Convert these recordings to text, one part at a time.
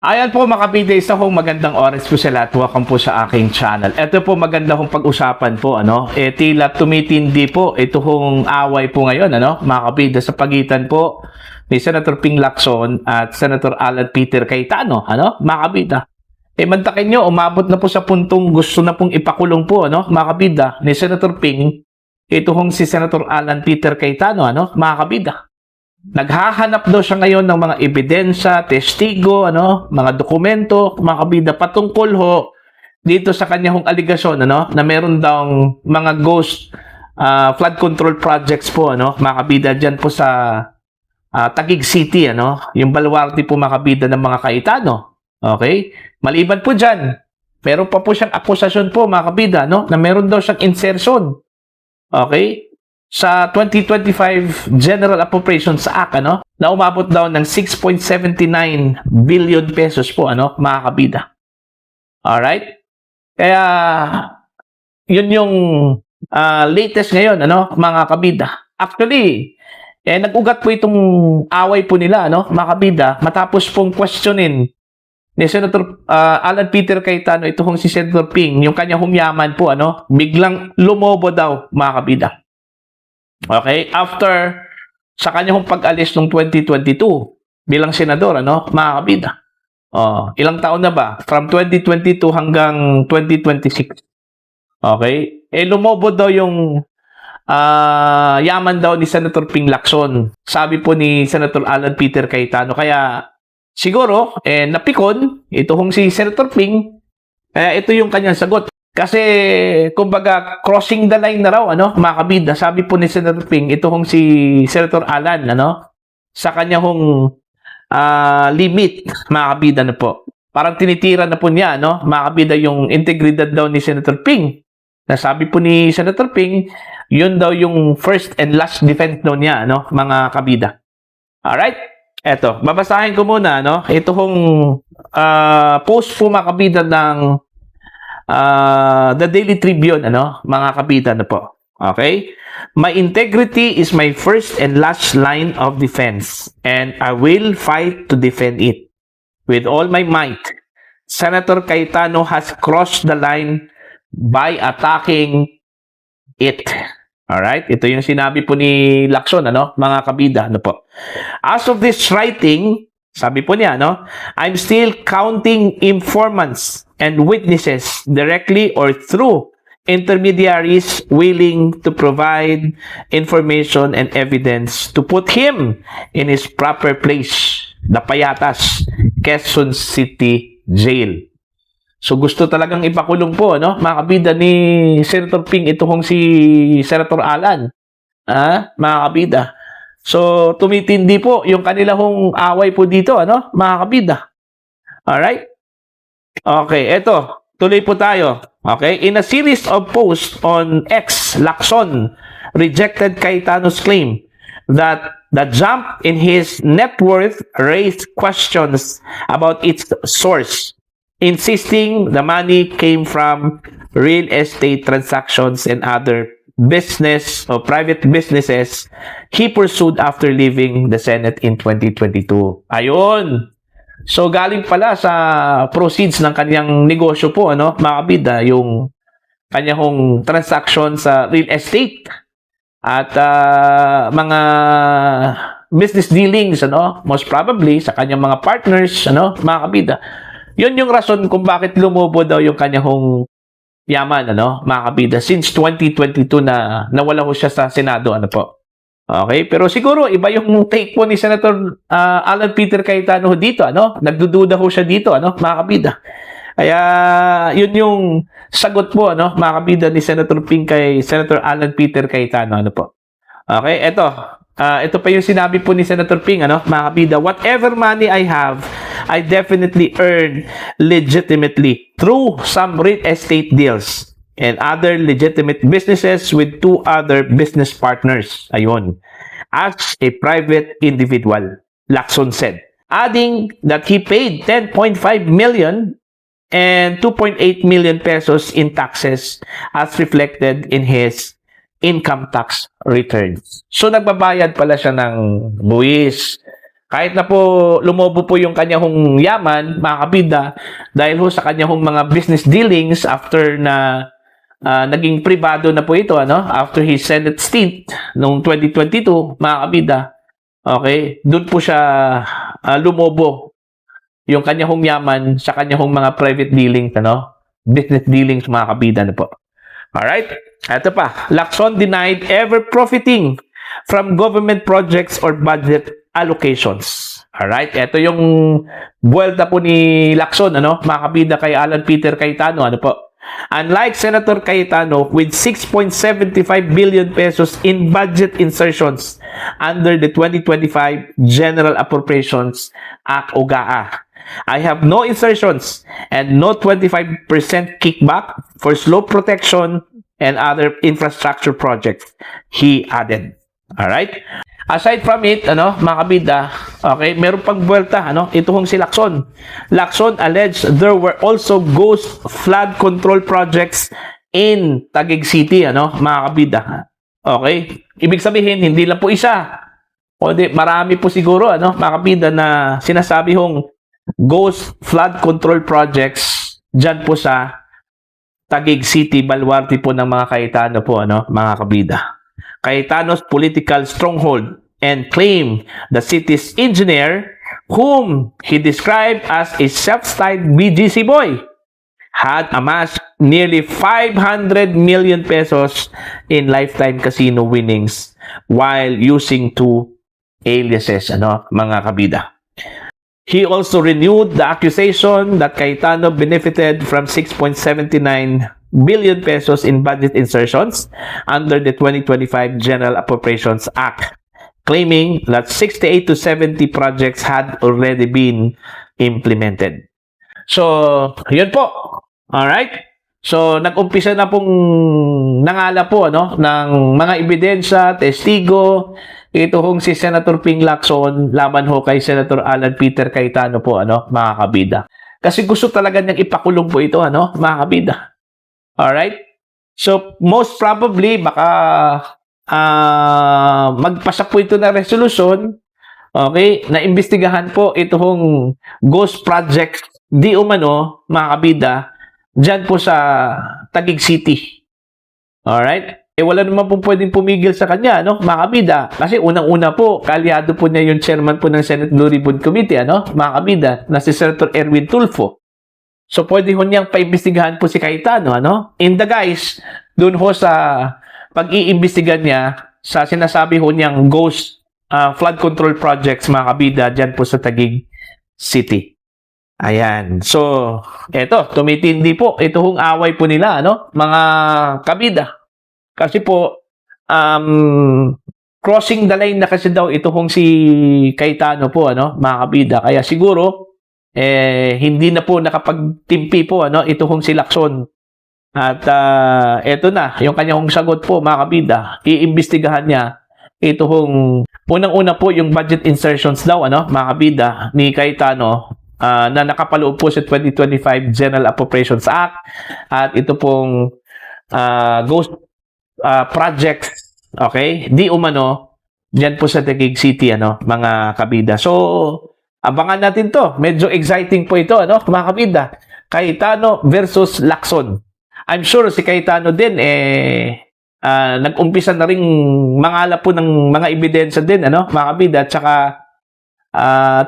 Ayan po mga kabida, isa pong magandang oras po sa lahat. Welcome po sa aking channel. Ito po maganda kong pag-usapan po, tila tumitindi po ito hong away po ngayon, mga kabida, sa pagitan po ni Senator Ping Lacson at Senator Alan Peter Cayetano, mga kabida. Mantakin nyo, umabot na po sa puntong gusto na pong ipakulong po, mga kabida, ni Senator Ping, ito hong si Senator Alan Peter Cayetano, mga kabida. Naghahanap daw siya ngayon ng mga ebidensya, testigo, mga dokumento, mga kabida, patungkol ho dito sa kanya hong aligasyon, na meron daw mga ghost flood control projects po, mga kabida, dyan po sa Taguig City, yung baluarte po mga kabida ng mga Cayetano. Okay? Maliban po dyan, meron pa po siyang akusasyon po, mga kabida, na meron daw siyang insertion. Okay? Sa 2025 General Appropriations Act, na umabot daw ng 6.79 billion pesos po, mga kabida. Alright? Kaya, yun yung latest ngayon, mga kabida. Actually, nag-ugat po itong away po nila, mga kabida, matapos pong questionin ni Senator Alan Peter Cayetano, ito hong si Senator Ping, yung kanya humyaman po, biglang lumobo daw, mga kabida. Okay? After sa kanyang pag-alis noong 2022 bilang senador, mga kabida. Ilang taon na ba? From 2022 hanggang 2026. Okay? Lumobo daw yung yaman daw ni Senator Ping Lacson. Sabi po ni Senator Alan Peter Cayetano. Kaya siguro, napikon ito hong si Senator Ping. Kaya ito yung kanyang sagot. Kasi, kumbaga, crossing the line na raw, mga kabida. Sabi po ni Senator Ping, ito hong si Senator Alan, sa kanya hong limit, mga kabida na po. Parang tinitira na po niya, mga kabida, yung integridad daw ni Senator Ping. Na sabi po ni Senator Ping, yun daw yung first and last defense daw niya, mga kabida. Alright? Eto, babasahin ko muna, ito hong post po, mga kabida, ng The Daily Tribune, mga kabida na po. Okay? My integrity is my first and last line of defense, and I will fight to defend it. With all my might, Senator Cayetano has crossed the line by attacking it. Alright? Ito yung sinabi po ni Lacson, mga kabida, po. As of this writing, sabi po niya, I'm still counting informants and witnesses directly or through intermediaries willing to provide information and evidence to put him in his proper place, the Payatas, Quezon City Jail. So gusto talagang ipakulong po, mga kabida, ni Senator Ping, ito hong si Senator Alan. Mga kabida. So, tumitindi po yung kanilang away po dito, mga kabida. Alright? Okay, eto. Tuloy po tayo. Okay? In a series of posts on X, Lacson rejected Cayetano's claim that the jump in his net worth raised questions about its source, insisting the money came from real estate transactions and other business or private businesses he pursued after leaving the Senate in 2022. Ayun. So, galing pala sa proceeds ng kanyang negosyo po, mga kabida, yung kanyang transaction sa real estate at mga business dealings, most probably sa kanyang mga partners, mga kabida. Yun yung rason kung bakit lumobo daw yung kanyang yaman, mga kabida, since 2022 na nawala ho siya sa Senado, po. Okay? Pero siguro, iba yung take po ni Senator Alan Peter Cayetano dito, Nagdududa ho siya dito, mga kabida. Kaya, yun yung sagot po, mga kabida, ni Senator Ping kay Senator Alan Peter Cayetano, po. Okay? Ito pa yung sinabi po ni Senator Ping, mga kabida, whatever money I have, I definitely earn legitimately through some real estate deals and other legitimate businesses with two other business partners. Ayun. As a private individual, Lacson said. Adding that he paid 10.5 million and 2.8 million pesos in taxes as reflected in his income tax returns. So, nagbabayad pala siya ng buwis, Kahit na po lumobo po yung kanyang yaman, mga kabida, dahil ho sa kanyang mga business dealings after na naging privado na po ito, after his Senate stint noong 2022, mga kabida, okay, doon po siya lumobo yung kanyang yaman sa kanyang mga private dealings, business dealings, mga kabida na po. Alright, ito pa, Lacson denied ever profiting from government projects or budget allocations. Alright, ito yung buwelta po ni Lacson, mga kabida, kay Alan Peter Cayetano, po. Unlike Senator Cayetano with 6.75 billion pesos in budget insertions under the 2025 General Appropriations Act o GAA, I have no insertions and no 25% kickback for slope protection and other infrastructure projects, he added. Alright? Aside from it, mga kabida, okay, meron pang buwelta, ito si Lacson. Lacson alleged there were also ghost flood control projects in Taguig City, mga kabida. Okay? Ibig sabihin, hindi lang po isa. O di, marami po siguro, mga kabida, na sinasabi ghost flood control projects dyan po sa Taguig City, baluarte po ng mga Cayetano po, mga kabida. Cayetano's political stronghold and claim the city's engineer, whom he described as a self-styled BGC boy, had amassed nearly 500 million pesos in lifetime casino winnings while using two aliases, mga kabida. He also renewed the accusation that Cayetano benefited from 6.79 billion pesos in budget insertions under the 2025 General Appropriations Act, claiming that 68 to 70 projects had already been implemented. So, yun po. Alright? So, nag-umpisa na pong nangala po, ng mga ebidensya, testigo, ito si Senator Ping Lacson, laban kay Senator Alan Peter Cayetano po, mga kabida. Kasi gusto talaga niyang ipakulong po ito, mga kabida. Alright? So, most probably, baka magpasa po ito na resolution, okay, na imbestigahan po itong ghost project di umano, mga kabida, dyan po sa Taguig City. Alright? Wala naman po pwedeng pumigil sa kanya, mga kabida. Kasi unang-una po, kaalyado po niya yung chairman po ng Senate Blue Ribbon Committee, mga kabida, na si Senator Erwin Tulfo. So, pwede ho niyang paimbestigahan po si Cayetano, In the guise, dun ho sa pag-iimbestigan niya sa sinasabi ho niyang ghost flood control projects, mga kabida, dyan po sa Taguig City. Ayan. So, eto, tumitindi po. Ito away po nila, mga kabida. Kasi po, crossing the line na kasi daw ito si Cayetano po, mga kabida. Kaya siguro, hindi na po nakapagtimpi po, ito si Lacson. At eto na, yung kanyang sagot po, mga kabida, iimbestigahan niya ito unang-una po yung budget insertions daw, mga kabida, ni Cayetano, na nakapaloob po sa 2025 General Appropriations Act. At ito pong ghost projects, okay, di umano, dyan po sa Taguig City, mga kabida. So, abangan natin to. Medyo exciting po ito, mga kabida. Cayetano versus Lacson. I'm sure si Cayetano din, nag-umpisa na rin mangala po ng mga ebidensya din, mga kabida, at saka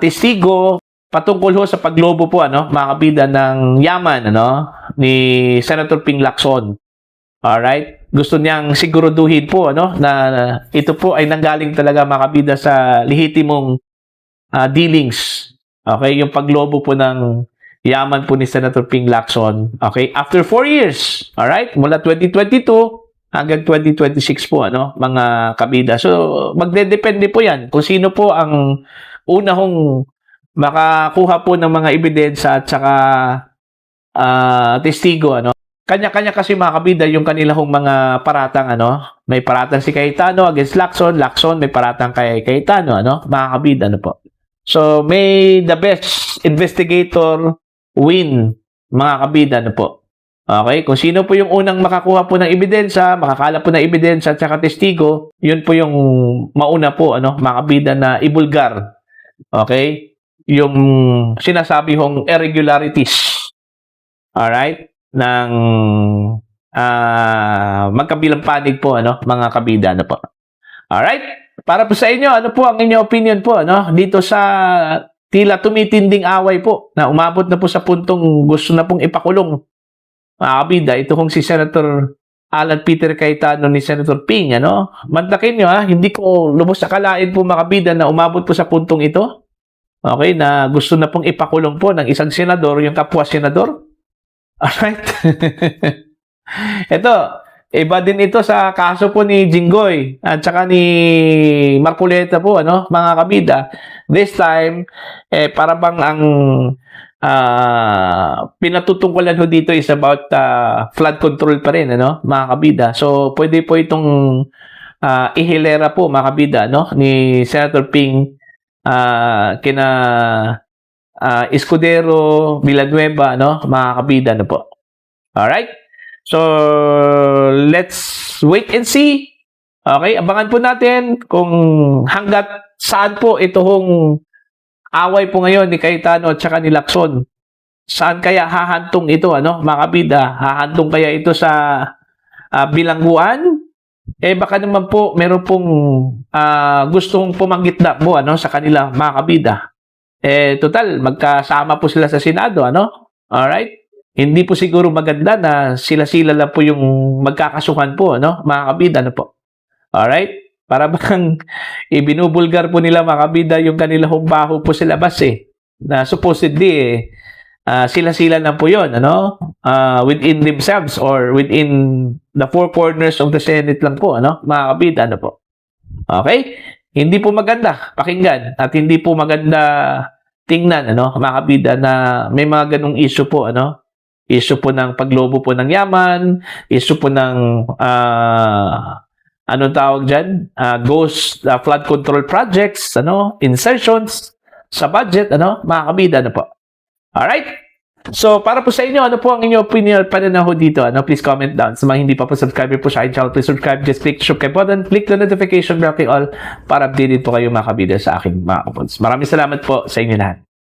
testigo patungkol ho sa paglobo po, mga kabida, ng yaman, ni Senator Ping Lacson. Alright? Gusto niyang siguraduhin po, na ito po ay nanggaling talaga, mga kabida, sa lehitimong dealings. Okay? Yung paglobo po ng yaman po ni Senator Ping Lacson. Okay? After 4 years. Alright? Mula 2022 hanggang 2026 po, mga kabida. So, magdedepende po yan kung sino po ang unang makakuha po ng mga ebidensya at saka testigo, Kanya-kanya kasi, mga kabida, yung kanilang mga paratang, May paratang si Cayetano against Lacson, Lacson may paratang kay Cayetano, Mga kabida, po. So, may the best investigator win, mga kabida, po. Okay? Kung sino po yung unang makakuha po ng ebidensya, makakala po ng ebidensya at saka testigo, yun po yung mauna po, mga kabida, na ibulgar Okay? Yung sinasabi hong irregularities. Alright? Ng magkabilang panig po, ano, mga kabida, ano po. Alright? Para po sa inyo, ano po ang inyong opinion po, ano, dito sa tila tumitinding away po na umabot na po sa puntong gusto na pong ipakulong, mga kabida, ito kong si Senator Alan Peter Cayetano ni Senator Ping, ano? Mantakin nyo, ha? Hindi ko lubos akalain po, mga kabida, na umabot po sa puntong ito. Okay, na gusto na pong ipakulong po ng isang senador, yung kapwa senador. Alright? Ito, iba din ito sa kaso po ni Jinggoy at saka ni Marcoleta po, ano, mga kabida. This time, para bang ang pinatutungkulan ho dito is about flood control pa rin, ano, mga kabida. So, pwede po itong ihilera po, mga kabida, no, ni Senator Ping kina Escudero, Villanueva, no, mga kabida, no po. Alright? So, let's wait and see. Okay, abangan po natin kung hanggat saan po itong away po ngayon ni Cayetano at saka ni Lacson. Saan kaya hahantong ito, ano, mga kabida? Hahantong kaya ito sa bilangguan? Baka naman po meron pong gustong pumanggitna po, ano, sa kanila, mga kabida. Total, magkasama po sila sa Senado, ano? Alright? Hindi po siguro maganda na sila-sila lang po yung magkakasuhan po, ano, mga kabida, ano po. Alright? Para bang ibinubulgar po nila, mga kabida, yung kanilang baho po sa labas, na supposedly, sila-sila lang po yun, ano? Within themselves or within the four corners of the Senate lang po, ano, mga kabida, ano po. Okay? Hindi po maganda pakinggan at hindi po maganda tingnan, ano, mga kabida, na may mga ganung issue po, ano? Issue po ng paglobo po ng yaman, issue po ng anong tawag dyan? Ghost flood control projects, ano? Insertions sa budget, ano? Mga kabida, ano po. Alright? So, para po sa inyo, ano po ang inyong opinion at pananaw dito? Ano? Please comment down. Sa mga hindi pa po subscriber po sa aking channel, please subscribe. Just click the subscribe button, click the notification bell, click all para updated po kayo, mga kabida, sa aking mga uploads. Maraming salamat po sa inyo lahat.